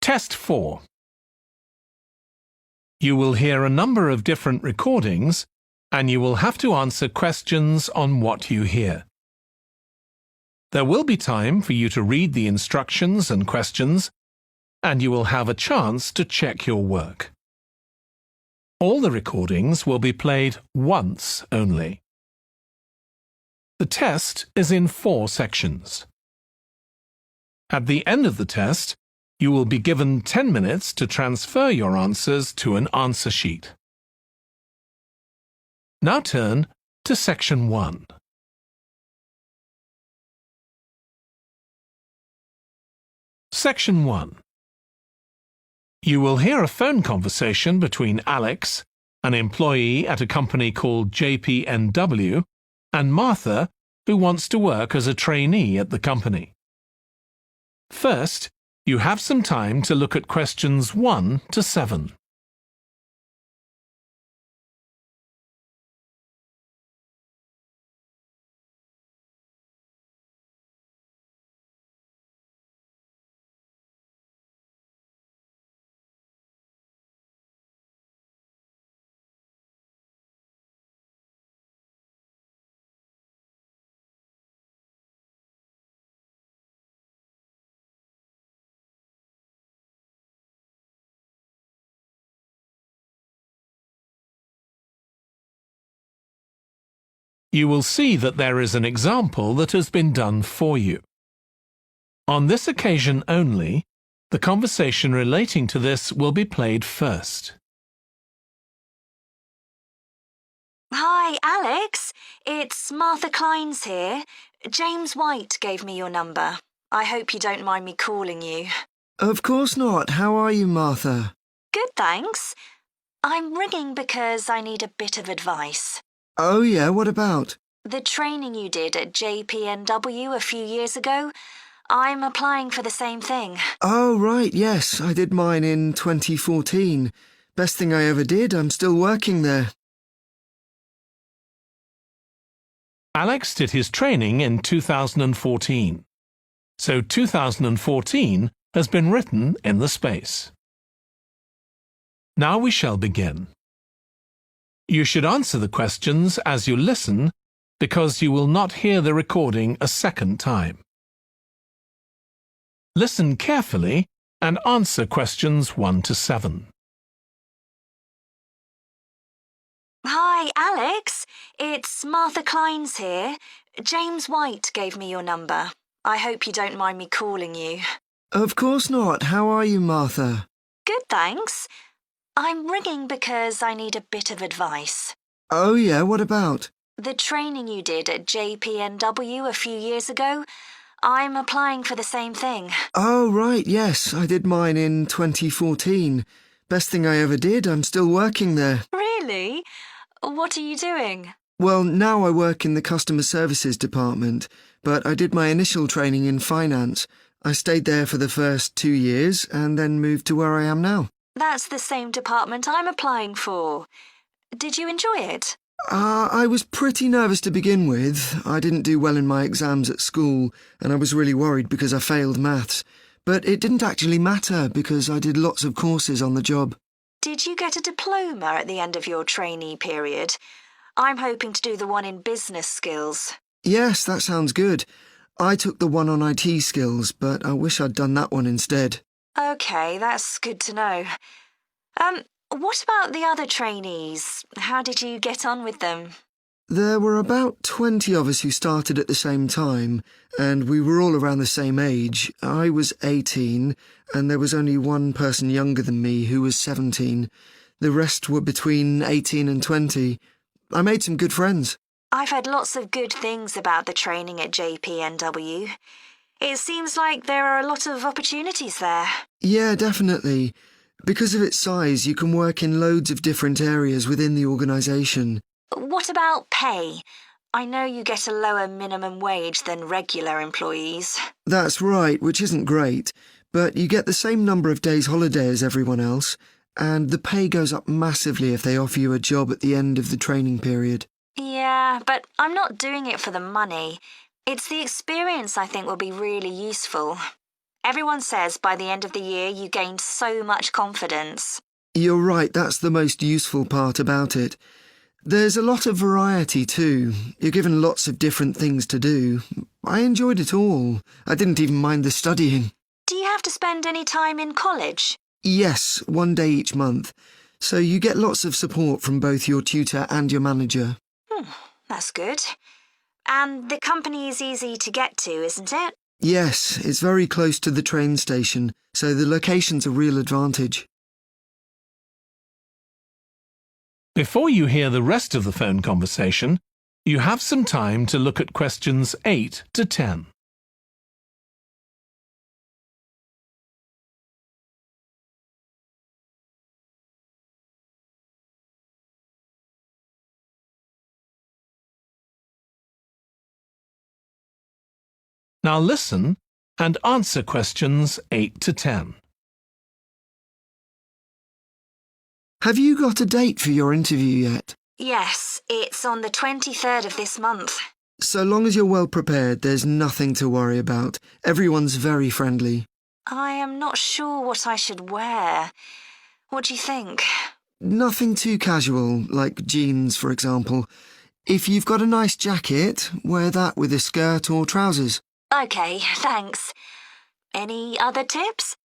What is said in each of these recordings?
Test 4. You will hear a number of different recordings and you will have to answer questions on what you hear. There will be time for you to read the instructions and questions, and you will have a chance to check your work. All the recordings will be played once only. The test is in 4 sections. At the end of the test, you will be given 10 minutes to transfer your answers to an answer sheet. Now turn to Section 1. Section 1. You will hear a phone conversation between Alex, an employee at a company called JPNW, and Martha, who wants to work as a trainee at the company. First, you have some time to look at questions 1 to 7. You will see that there is an example that has been done for you. On this occasion only, the conversation relating to this will be played first. Hi, Alex. It's Martha Clines here. James White gave me your number. I hope you don't mind me calling you. Of course not. How are you, Martha? Good, thanks. I'm ringing because I need a bit of advice. Oh, yeah, what about? The training you did at JPNW a few years ago, I'm applying for the same thing. Oh, right, yes, I did mine in 2014. Best thing I ever did, I'm still working there. Alex did his training in 2014. So 2014 has been written in the space. Now we shall begin. You should answer the questions as you listen because you will not hear the recording a second time. Listen carefully and answer questions 1 to 7. Hi, Alex. It's Martha Clines here. James White gave me your number. I hope you don't mind me calling you. Of course not. How are you, Martha? Good, thanks. I'm ringing because I need a bit of advice. Oh, yeah, what about? The training you did at JPNW a few years ago, I'm applying for the same thing. Oh, right, yes, I did mine in 2014. Best thing I ever did, I'm still working there. Really? What are you doing? Well, now I work in the customer services department, but I did my initial training in finance. I stayed there for the first 2 years and then moved to where I am now. That's the same department I'm applying for. Did you enjoy it? I was pretty nervous to begin with. I didn't do well in my exams at school, and I was really worried because I failed maths. But it didn't actually matter because I did lots of courses on the job. Did you get a diploma at the end of your trainee period? I'm hoping to do the one in business skills. Yes, that sounds good. I took the one on IT skills, but I wish I'd done that one instead. OK, that's good to know. What about the other trainees? How did you get on with them? There were about 20 of us who started at the same time, and we were all around the same age. I was 18, and there was only one person younger than me who was 17. The rest were between 18 and 20. I made some good friends. I've heard lots of good things about the training at JPNW. It seems like there are a lot of opportunities there. Yeah, definitely. Because of its size, you can work in loads of different areas within the organisation. What about pay? I know you get a lower minimum wage than regular employees. That's right, which isn't great, but you get the same number of days holiday as everyone else, and the pay goes up massively if they offer you a job at the end of the training period. Yeah, but I'm not doing it for the money. It's the experience I think will be really useful. Everyone says by the end of the year you gained so much confidence. You're right, that's the most useful part about it. There's a lot of variety too. You're given lots of different things to do. I enjoyed it all. I didn't even mind the studying. Do you have to spend any time in college? Yes, 1 day each month. So you get lots of support from both your tutor and your manager. That's good. And the company is easy to get to, isn't it? Yes, it's very close to the train station, so the location's a real advantage. Before you hear the rest of the phone conversation, you have some time to look at questions 8 to 10. Now listen and answer questions 8 to 10. Have you got a date for your interview yet? Yes, it's on the 23rd of this month. So long as you're well prepared, there's nothing to worry about. Everyone's very friendly. I am not sure what I should wear. What do you think? Nothing too casual, like jeans, for example. If you've got a nice jacket, wear that with a skirt or trousers. OK, thanks. Any other tips?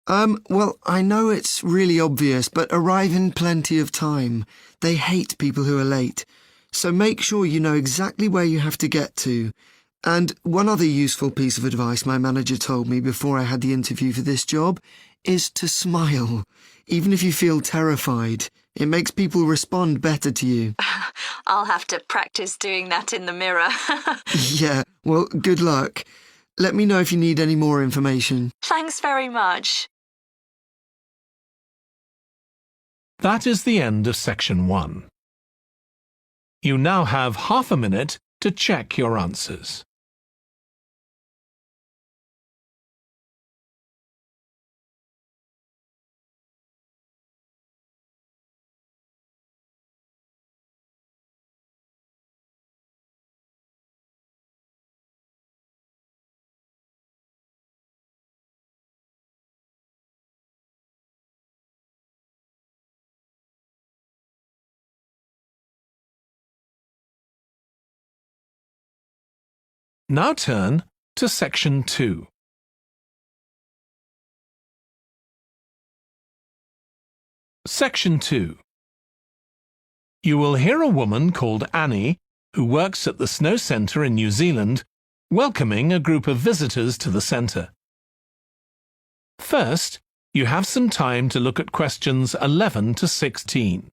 Well, I know it's really obvious, but arrive in plenty of time. They hate people who are late. So make sure you know exactly where you have to get to. And one other useful piece of advice my manager told me before I had the interview for this job is to smile. Even if you feel terrified, it makes people respond better to you. I'll have to practice doing that in the mirror. Yeah, well, good luck. Let me know if you need any more information. Thanks very much. That is the end of section 1. You now have half a minute to check your answers. Now turn to section 2. Section 2. You will hear a woman called Annie, who works at the Snow Centre in New Zealand, welcoming a group of visitors to the centre. First, you have some time to look at questions 11 to 16.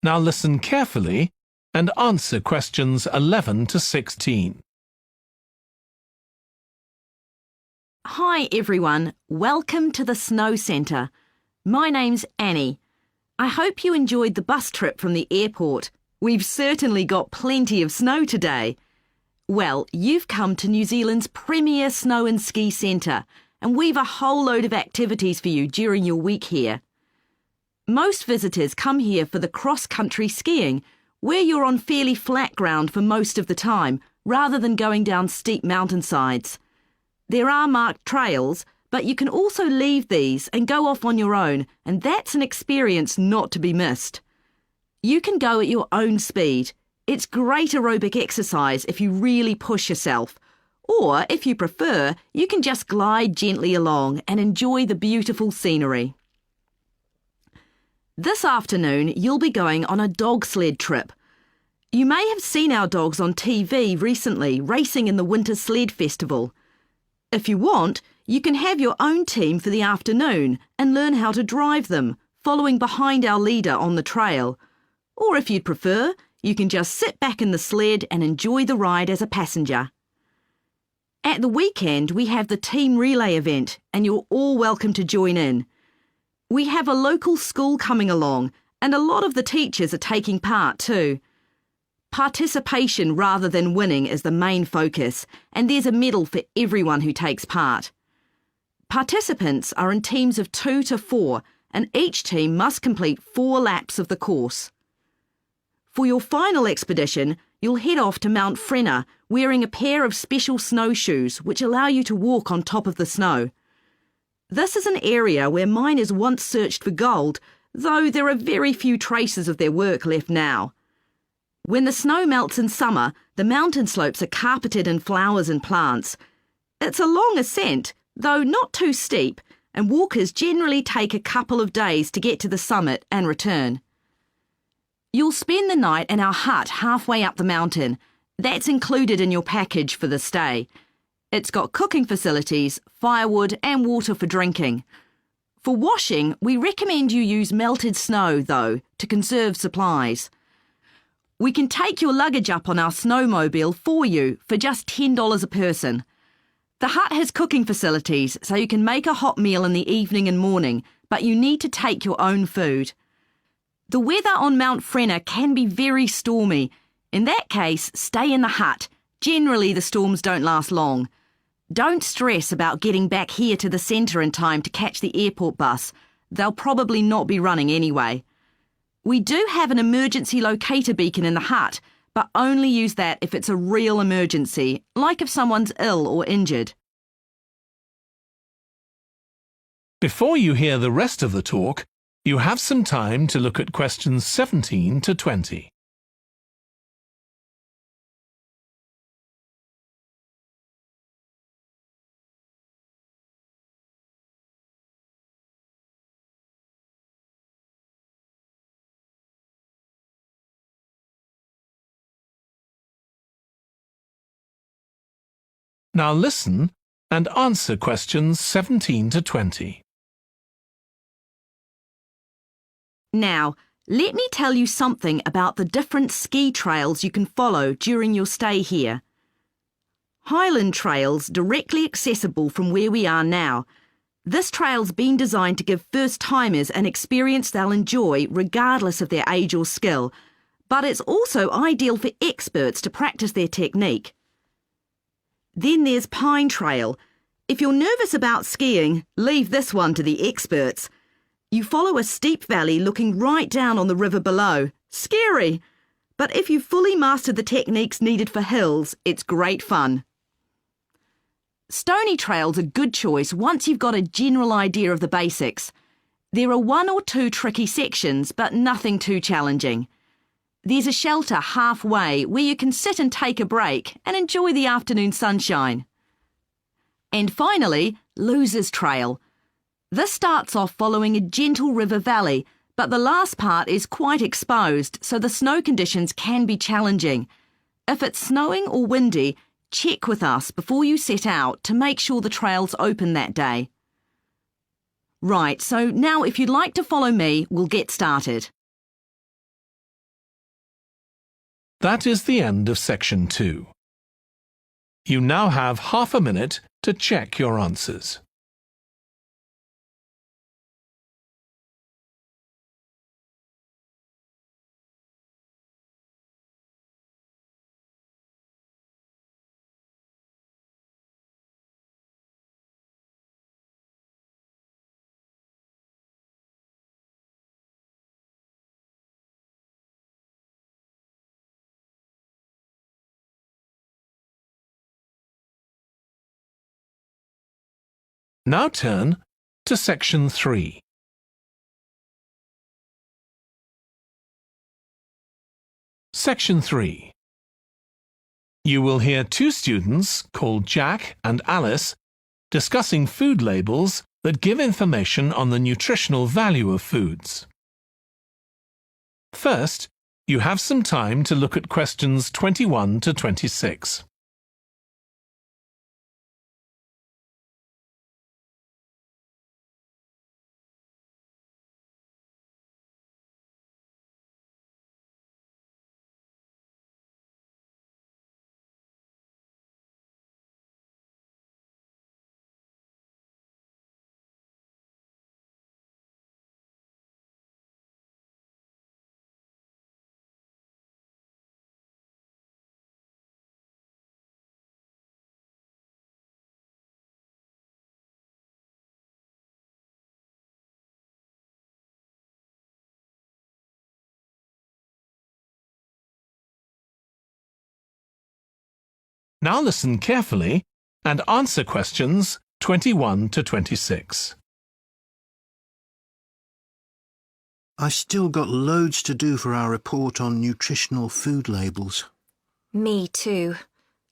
Now listen carefully and answer questions 11 to 16. Hi everyone, welcome to the Snow Centre. My name's Annie. I hope you enjoyed the bus trip from the airport. We've certainly got plenty of snow today. Well, you've come to New Zealand's premier snow and ski centre, and we've a whole load of activities for you during your week here. Most visitors come here for the cross-country skiing, where you're on fairly flat ground for most of the time, rather than going down steep mountainsides. There are marked trails, but you can also leave these and go off on your own, and that's an experience not to be missed. You can go at your own speed. It's great aerobic exercise if you really push yourself. Or, if you prefer, you can just glide gently along and enjoy the beautiful scenery. This afternoon, you'll be going on a dog sled trip. You may have seen our dogs on TV recently racing in the Winter Sled Festival. If you want, you can have your own team for the afternoon and learn how to drive them, following behind our leader on the trail. Or if you'd prefer, you can just sit back in the sled and enjoy the ride as a passenger. At the weekend, we have the team relay event, and you're all welcome to join in. We have a local school coming along, and a lot of the teachers are taking part too. Participation rather than winning is the main focus, and there's a medal for everyone who takes part. Participants are in teams of 2 to 4, and each team must complete 4 laps of the course. For your final expedition, you'll head off to Mount Frenna wearing a pair of special snowshoes which allow you to walk on top of the snow. This is an area where miners once searched for gold, though there are very few traces of their work left now. When the snow melts in summer, the mountain slopes are carpeted in flowers and plants. It's a long ascent, though not too steep, and walkers generally take a couple of days to get to the summit and return. You'll spend the night in our hut halfway up the mountain. That's included in your package for the stay. It's got cooking facilities, firewood and water for drinking. For washing, we recommend you use melted snow, though, to conserve supplies. We can take your luggage up on our snowmobile for you for just $10 a person. The hut has cooking facilities, so you can make a hot meal in the evening and morning, but you need to take your own food. The weather on Mount Frenna can be very stormy. In that case, stay in the hut. Generally, the storms don't last long. Don't stress about getting back here to the centre in time to catch the airport bus. They'll probably not be running anyway. We do have an emergency locator beacon in the hut, but only use that if it's a real emergency, like if someone's ill or injured. Before you hear the rest of the talk, you have some time to look at questions 17 to 20. Now listen and answer questions 17 to 20. Now, let me tell you something about the different ski trails you can follow during your stay here. Highland Trail's directly accessible from where we are now. This trail's been designed to give first-timers an experience they'll enjoy regardless of their age or skill, but it's also ideal for experts to practice their technique. Then there's Pine Trail. If you're nervous about skiing, leave this one to the experts. You follow a steep valley looking right down on the river below. Scary! But if you've fully mastered the techniques needed for hills, it's great fun. Stony Trail's a good choice once you've got a general idea of the basics. There are 1 or 2 tricky sections, but nothing too challenging. There's a shelter halfway where you can sit and take a break and enjoy the afternoon sunshine. And finally, Losers Trail. This starts off following a gentle river valley, but the last part is quite exposed, so the snow conditions can be challenging. If it's snowing or windy, check with us before you set out to make sure the trail's open that day. Right, so now if you'd like to follow me, we'll get started. That is the end of section 2. You now have half a minute to check your answers. Now turn to section 3. Section 3. You will hear 2 students called Jack and Alice discussing food labels that give information on the nutritional value of foods. First, You have some time to look at questions 21 to 26. Now listen carefully and answer questions 21 to 26. I still got loads to do for our report on nutritional food labels. Me too.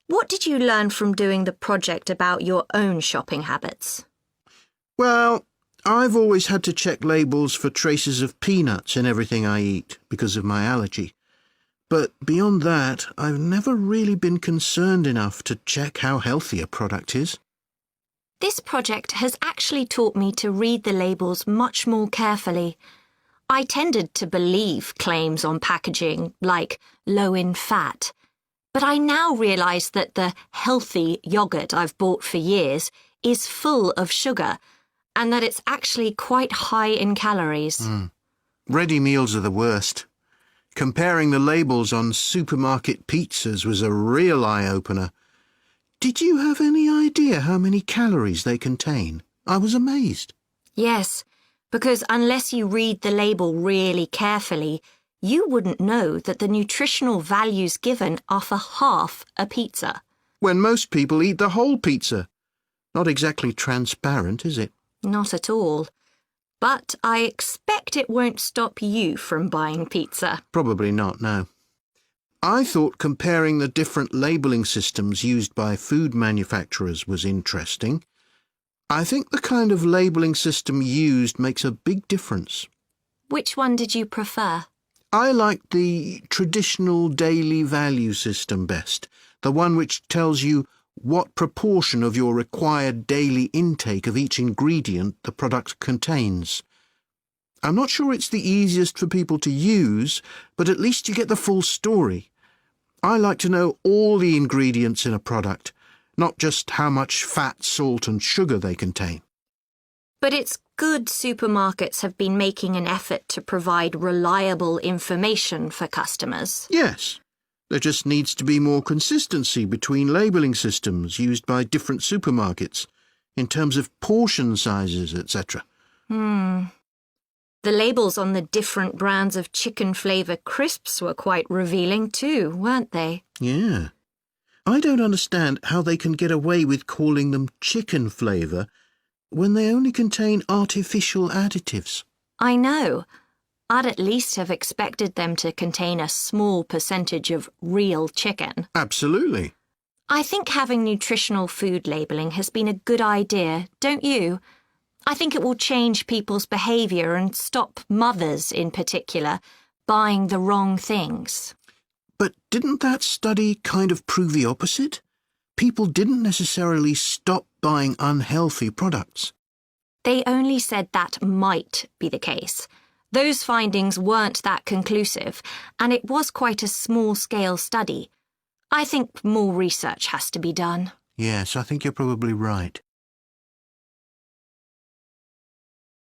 What did you learn from doing the project about your own shopping habits? Well, I've always had to check labels for traces of peanuts in everything I eat because of my allergy. But beyond that, I've never really been concerned enough to check how healthy a product is. This project has actually taught me to read the labels much more carefully. I tended to believe claims on packaging, like low in fat. But I now realise that the healthy yoghurt I've bought for years is full of sugar, and that it's actually quite high in calories. Ready meals are the worst. Comparing the labels on supermarket pizzas was a real eye-opener. Did you have any idea how many calories they contain? I was amazed. Yes, because unless you read the label really carefully, you wouldn't know that the nutritional values given are for half a pizza. When most people eat the whole pizza. Not exactly transparent, is it? Not at all. But I expect it won't stop you from buying pizza. Probably not, no. I thought comparing the different labelling systems used by food manufacturers was interesting. I think the kind of labelling system used makes a big difference. Which one did you prefer? I liked the traditional daily value system best, the one which tells you what proportion of your required daily intake of each ingredient the product contains. I'm not sure it's the easiest for people to use, but at least you get the full story. I like to know all the ingredients in a product, not just how much fat, salt and sugar they contain. But it's good supermarkets have been making an effort to provide reliable information for customers. Yes. There just needs to be more consistency between labelling systems used by different supermarkets, in terms of portion sizes, etc. The labels on the different brands of chicken flavour crisps were quite revealing too, weren't they? Yeah. I don't understand how they can get away with calling them chicken flavour when they only contain artificial additives. I know. I'd at least have expected them to contain a small percentage of real chicken. Absolutely. I think having nutritional food labelling has been a good idea, don't you? I think it will change people's behaviour and stop mothers, in particular, buying the wrong things. But didn't that study kind of prove the opposite? People didn't necessarily stop buying unhealthy products. They only said that might be the case. Those findings weren't that conclusive, and it was quite a small-scale study. I think more research has to be done. Yes, I think you're probably right.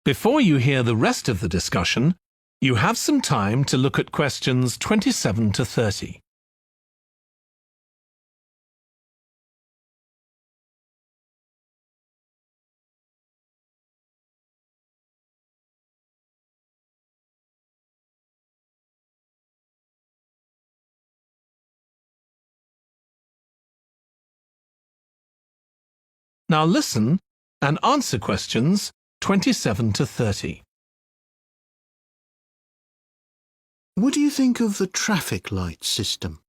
Before you hear the rest of the discussion, you have some time to look at questions 27 to 30. Now listen and answer questions 27 to 30. What do you think of the traffic light system?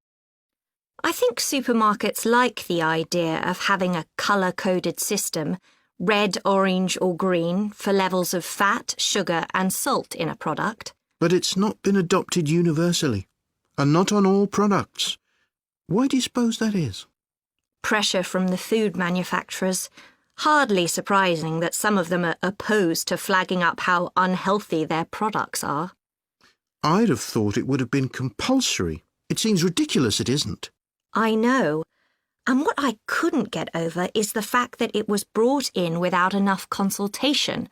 I think supermarkets like the idea of having a colour-coded system, red, orange or green, for levels of fat, sugar and salt in a product. But it's not been adopted universally. and not on all products. Why do you suppose that is? Pressure from the food manufacturers. Hardly surprising that some of them are opposed to flagging up how unhealthy their products are. I'd have thought it would have been compulsory. It seems ridiculous it isn't. I know. And what I couldn't get over is the fact that it was brought in without enough consultation.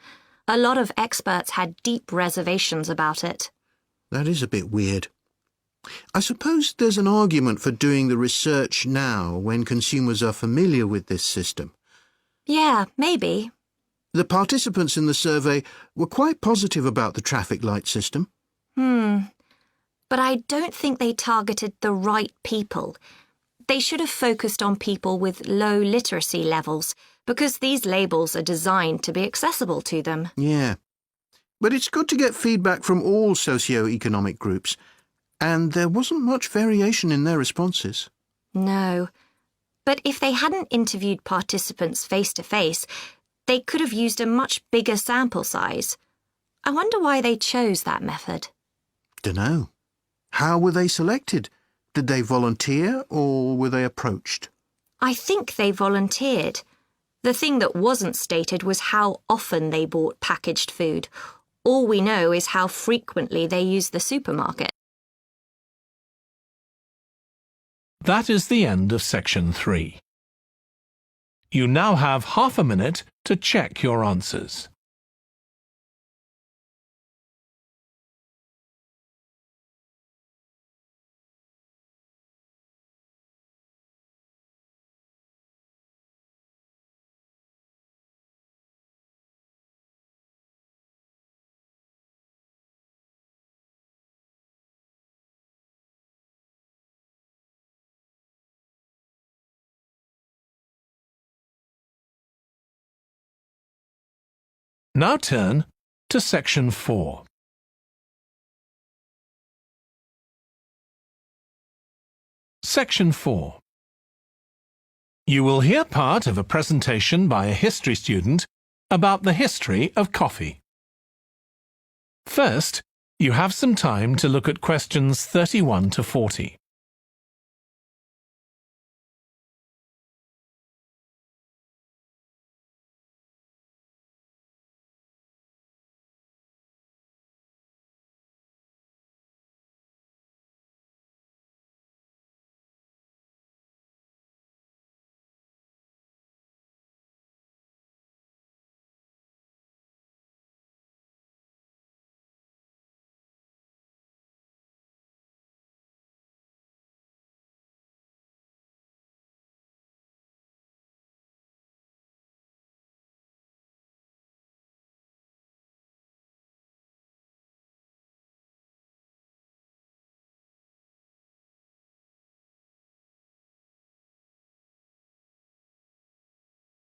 A lot of experts had deep reservations about it. That is a bit weird. I suppose there's an argument for doing the research now when consumers are familiar with this system. Yeah, maybe. The participants in the survey were quite positive about the traffic light system. But I don't think they targeted the right people. They should have focused on people with low literacy levels, because these labels are designed to be accessible to them. Yeah. But it's good to get feedback from all socio-economic groups, and there wasn't much variation in their responses. No. But if they hadn't interviewed participants face-to-face, they could have used a much bigger sample size. I wonder why they chose that method. Dunno. How were they selected? Did they volunteer or were they approached? I think they volunteered. The thing that wasn't stated was how often they bought packaged food. All we know is how frequently they used the supermarket. That is the end of section 3. You now have half a minute to check your answers. Now turn to section 4. Section 4. You will hear part of a presentation by a history student about the history of coffee. First, you have some time to look at questions 31 to 40.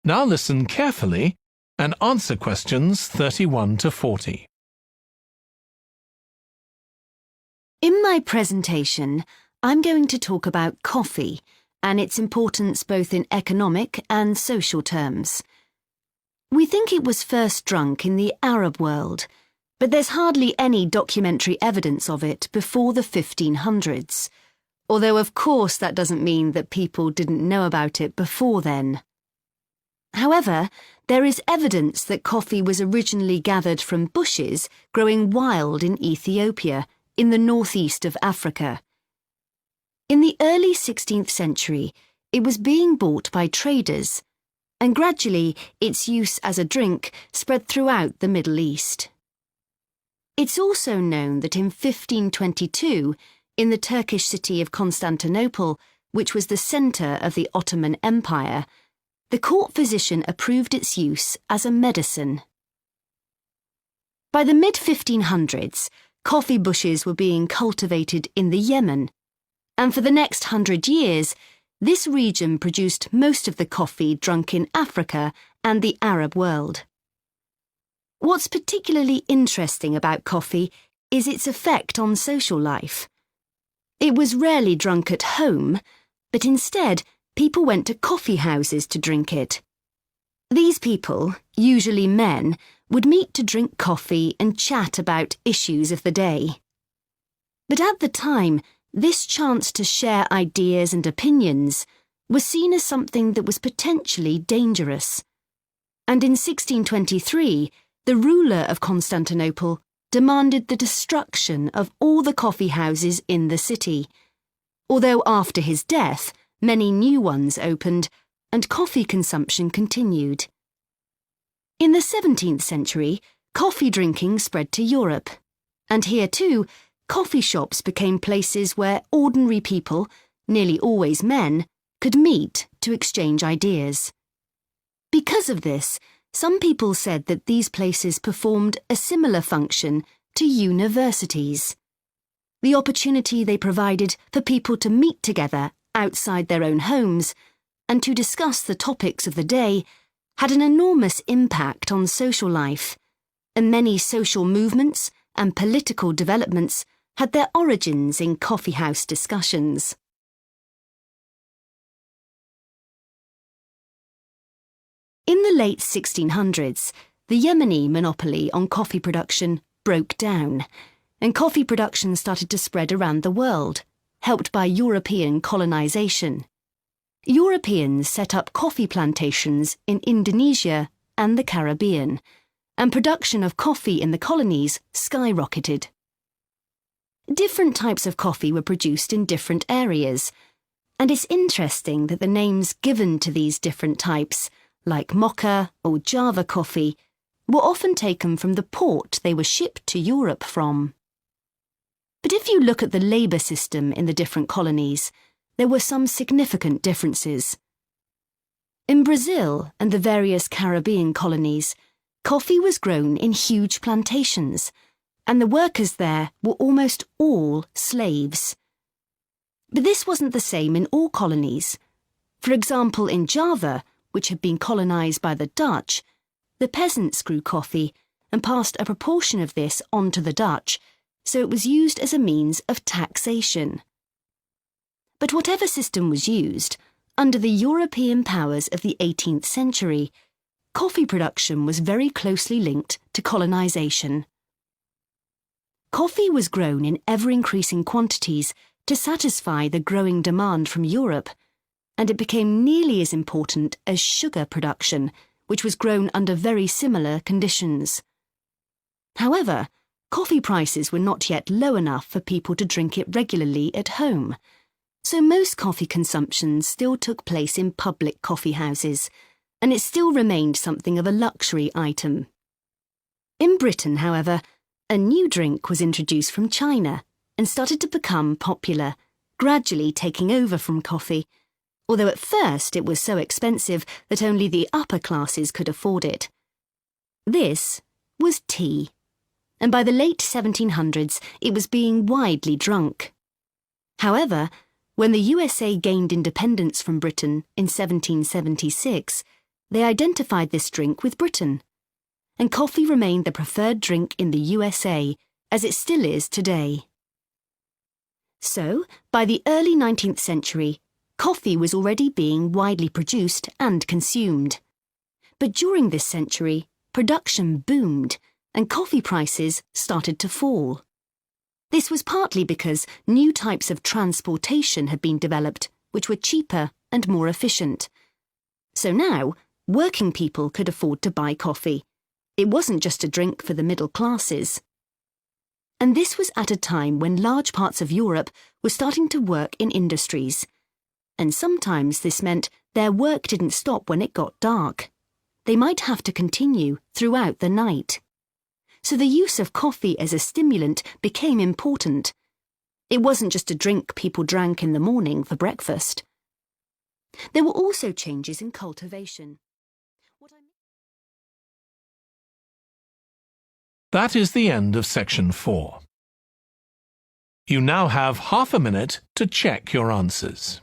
Now listen carefully and answer questions 31 to 40. In my presentation, I'm going to talk about coffee and its importance both in economic and social terms. We think it was first drunk in the Arab world, but there's hardly any documentary evidence of it before the 1500s, although of course that doesn't mean that people didn't know about it before then. However, there is evidence that coffee was originally gathered from bushes growing wild in Ethiopia, in the northeast of Africa. In the early 16th century, it was being bought by traders, and gradually its use as a drink spread throughout the Middle East. It's also known that in 1522, in the Turkish city of Constantinople, which was the centre of the Ottoman Empire, the court physician approved its use as a medicine. By the mid-1500s, coffee bushes were being cultivated in the Yemen, and for the next 100 years, this region produced most of the coffee drunk in Africa and the Arab world. What's particularly interesting about coffee is its effect on social life. It was rarely drunk at home, but instead, people went to coffee houses to drink it. These people, usually men, would meet to drink coffee and chat about issues of the day. But at the time, This chance to share ideas and opinions was seen as something that was potentially dangerous. And in 1623, the ruler of Constantinople demanded the destruction of all the coffee houses in the city, although after his death, many new ones opened and coffee consumption continued. In the 17th century, coffee drinking spread to Europe, and here too, coffee shops became places where ordinary people, nearly always men, could meet to exchange ideas. Because of this, some people said that these places performed a similar function to universities. The opportunity they provided for people to meet together outside their own homes and to discuss the topics of the day had an enormous impact on social life, and many social movements and political developments had their origins in coffeehouse discussions. In the late 1600s, the Yemeni monopoly on coffee production broke down, and coffee production started to spread around the world, helped by European colonization. Europeans set up coffee plantations in Indonesia and the Caribbean, and production of coffee in the colonies skyrocketed. Different types of coffee were produced in different areas, and it's interesting that the names given to these different types, like mocha or Java coffee, were often taken from the port they were shipped to Europe from. But if you look at the labour system in the different colonies, there were some significant differences. In Brazil and the various Caribbean colonies, coffee was grown in huge plantations, and the workers there were almost all slaves. But this wasn't the same in all colonies. For example, in Java, which had been colonised by the Dutch, the peasants grew coffee and passed a proportion of this on to the Dutch, so it was used as a means of taxation. But whatever system was used, under the European powers of the 18th century, coffee production was very closely linked to colonisation. Coffee was grown in ever-increasing quantities to satisfy the growing demand from Europe, and it became nearly as important as sugar production, which was grown under very similar conditions. However, coffee prices were not yet low enough for people to drink it regularly at home, so most coffee consumption still took place in public coffee houses, and it still remained something of a luxury item. In Britain, however, a new drink was introduced from China and started to become popular, gradually taking over from coffee, although at first it was so expensive that only the upper classes could afford it. This was tea, and by the late 1700s it was being widely drunk. However, when the USA gained independence from Britain in 1776, they identified this drink with Britain, and coffee remained the preferred drink in the USA, as it still is today. So, by the early 19th century, coffee was already being widely produced and consumed. But during this century, production boomed, and coffee prices started to fall. This was partly because new types of transportation had been developed, which were cheaper and more efficient. So now, working people could afford to buy coffee. It wasn't just a drink for the middle classes. And this was at a time when large parts of Europe were starting to work in industries. And sometimes this meant their work didn't stop when it got dark. They might have to continue throughout the night. So the use of coffee as a stimulant became important. It wasn't just a drink people drank in the morning for breakfast. There were also changes in cultivation. That is the end of section 4. You now have half a minute to check your answers.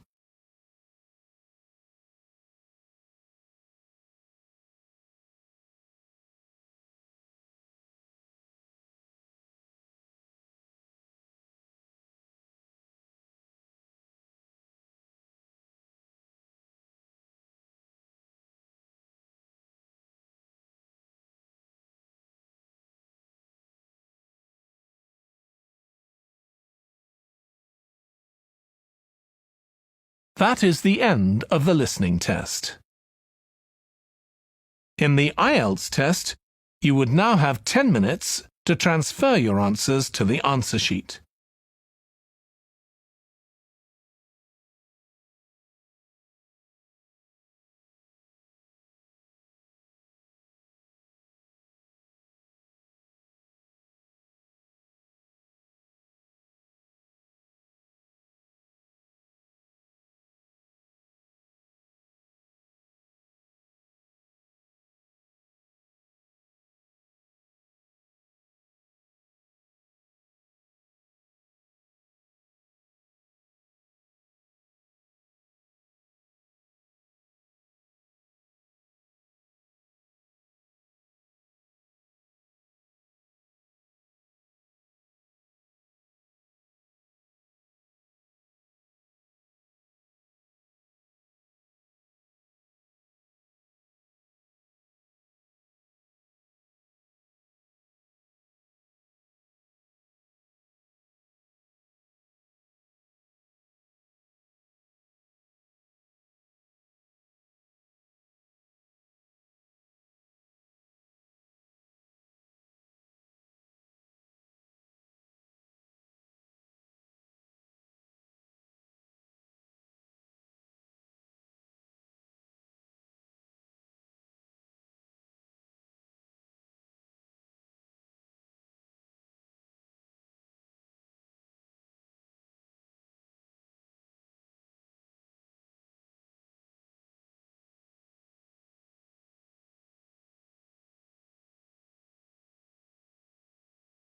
That is the end of the listening test. In the IELTS test, you would now have 10 minutes to transfer your answers to the answer sheet.